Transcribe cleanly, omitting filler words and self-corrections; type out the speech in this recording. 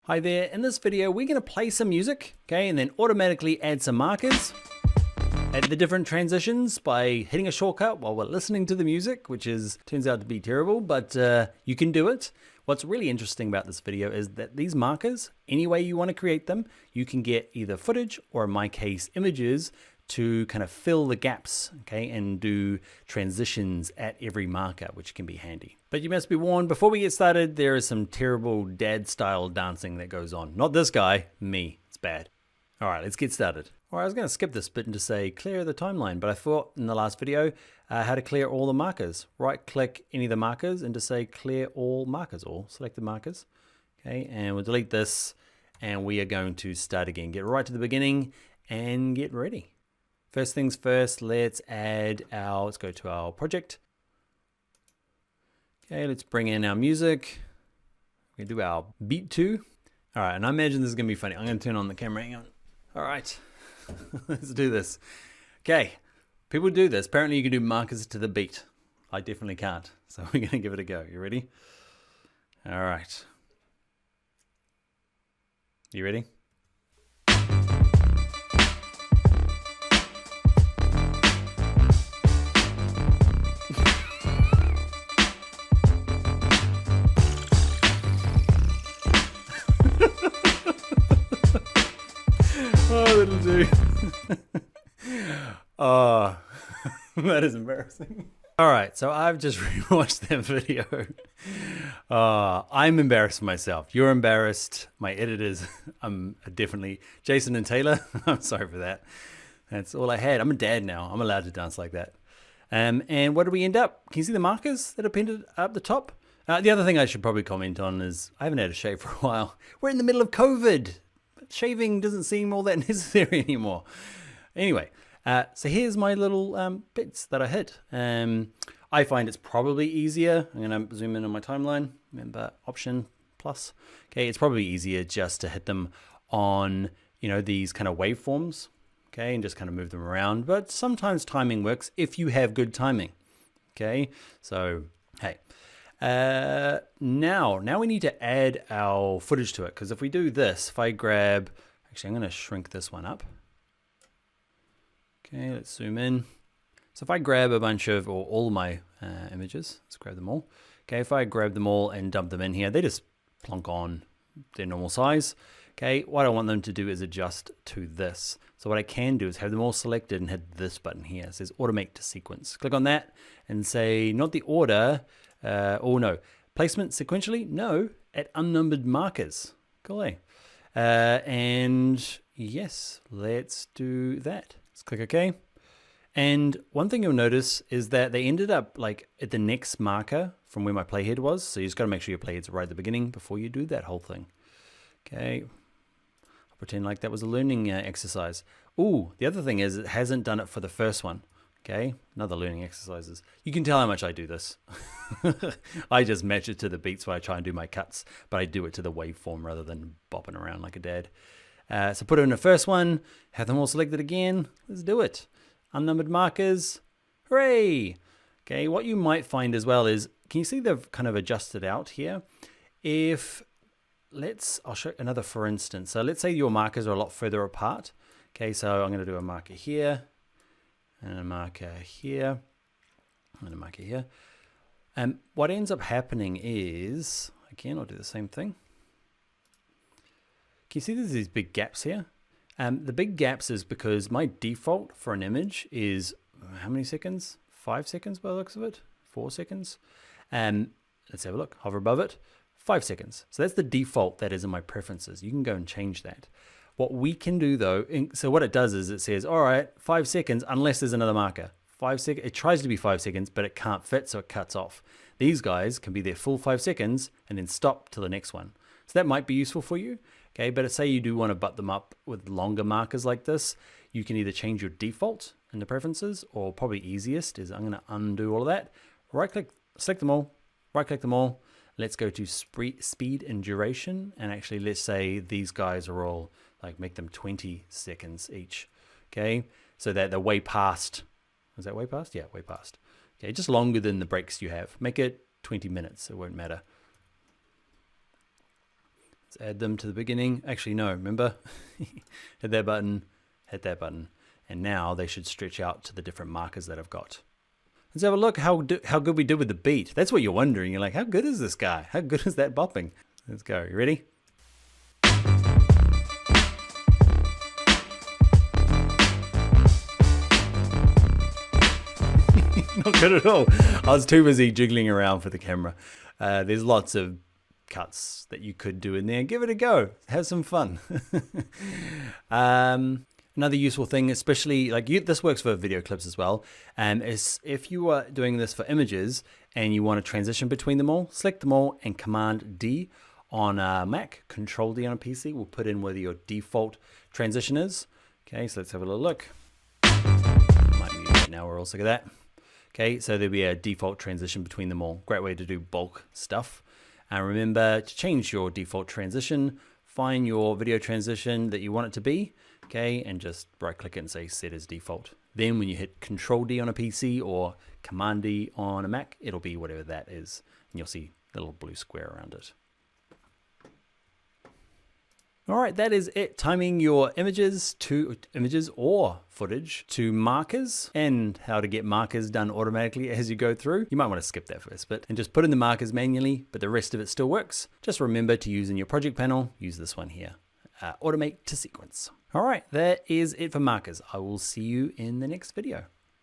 Hi there, in this video we're going to play some music, okay, and then automatically add some markers at the different transitions by hitting a shortcut while we're listening to the music, which turns out to be terrible, but you can do it. What's really interesting about this video is that these markers, any way you want to create them, you can get either footage or in my case images to kind of fill the gaps, okay, and do transitions at every marker, which can be handy. But you must be warned, before we get started, there is some terrible dad style dancing that goes on. Not this guy, me, it's bad. All right, let's get started. All right, I was gonna skip this bit and just say clear the timeline, but I thought in the last video how to clear all the markers. Right click any of the markers and just say clear all markers, or select the markers. Okay, and we'll delete this and we are going to start again. Get right to the beginning and get ready. First things first, let's go to our project. Okay, let's bring in our music. We can do our beat too. All right, and I imagine this is gonna be funny. I'm gonna turn on the camera, hang on. All right, let's do this. Okay, people do this. Apparently you can do markers to the beat. I definitely can't, so we're gonna give it a go. You ready? All right. You ready? Oh, that'll do. Oh, that is embarrassing. All right, so I've just rewatched that video. I'm embarrassed myself. You're embarrassed. My editors, I'm definitely Jason and Taylor. I'm sorry for that. That's all I had. I'm a dad now. I'm allowed to dance like that. And what do we end up? Can you see the markers that are pinned up the top? The other thing I should probably comment on is I haven't had a shave for a while. We're in the middle of COVID. Shaving doesn't seem all that necessary anymore. Anyway, so here's my little bits that I hit. I find it's probably easier. I'm going to zoom in on my timeline. Remember, Option plus. Okay, it's probably easier just to hit them on, these kind of waveforms. Okay, and just kind of move them around. But sometimes timing works if you have good timing. Okay, so hey. Now we need to add our footage to it, because if we do this, if I grab, actually I'm going to shrink this one up. Okay, let's zoom in. So if I grab a bunch of, or all my images, let's grab them all. Okay, if I grab them all and dump them in here, they just plonk on their normal size. Okay, what I want them to do is adjust to this. So what I can do is have them all selected and hit this button here. It says automate to sequence. Click on that and say not the order, no, placement sequentially, no, at unnumbered markers. Cool. And yes, let's do that. Let's click OK. And one thing you'll notice is that they ended up like at the next marker from where my playhead was. So you just got to make sure your playhead's right at the beginning before you do that whole thing. Okay. I'll pretend like that was a learning exercise. Ooh, the other thing is it hasn't done it for the first one. Okay, another learning exercises. You can tell how much I do this. I just match it to the beats when I try and do my cuts, but I do it to the waveform rather than bopping around like a dad. So put it in the first one, have them all selected again. Let's do it. Unnumbered markers. Hooray! Okay, what you might find as well is, can you see they've kind of adjusted out here? I'll show another for instance. So let's say your markers are a lot further apart. Okay, so I'm going to do a marker here. And a marker here, and a marker here. And what ends up happening is, again, I'll do the same thing. Can you see there's these big gaps here? The big gaps is because my default for an image is, how many seconds? 5 seconds by the looks of it, 4 seconds. Let's have a look, hover above it, 5 seconds. So that's the default that is in my preferences. You can go and change that. What we can do though, so what it does is it says, all right, 5 seconds, unless there's another marker. 5 seconds, it tries to be 5 seconds, but it can't fit, so it cuts off. These guys can be their full 5 seconds and then stop to the next one. So that might be useful for you, okay? But say you do want to butt them up with longer markers like this, you can either change your default in the preferences, or probably easiest is I'm gonna undo all of that. Right click, select them all, right click them all. Let's go to speed and duration, and actually let's say these guys are all, like make them 20 seconds each, okay? So that they're way past, is that way past? Yeah, way past. Okay, just longer than the breaks you have. Make it 20 minutes, it won't matter. Let's add them to the beginning. Actually, no, remember? Hit that button, hit that button. And now they should stretch out to the different markers that I've got. Let's have a look how good we did with the beat. That's what you're wondering. You're like, how good is this guy? How good is that bopping? Let's go. You ready? Not good at all. I was too busy jiggling around for the camera. There's lots of cuts that you could do in there. Give it a go. Have some fun. Another useful thing, especially like this works for video clips as well, is if you are doing this for images and you want to transition between them all, select them all and Command D on a Mac, Control D on a PC will put in whether your default transition is. Okay, so let's have a little look. Might mute it now, we're all sick of that. Okay, so there'll be a default transition between them all. Great way to do bulk stuff. And remember to change your default transition, find your video transition that you want it to be, okay, and just right click it and say set as default. Then when you hit Control D on a PC or Command D on a Mac, it'll be whatever that is. And you'll see the little blue square around it. All right, that is it. Timing your images or footage to markers and how to get markers done automatically as you go through. You might want to skip that first bit and just put in the markers manually, but the rest of it still works. Just remember to use in your project panel, use this one here, automate to sequence. All right, that is it for markers. I will see you in the next video.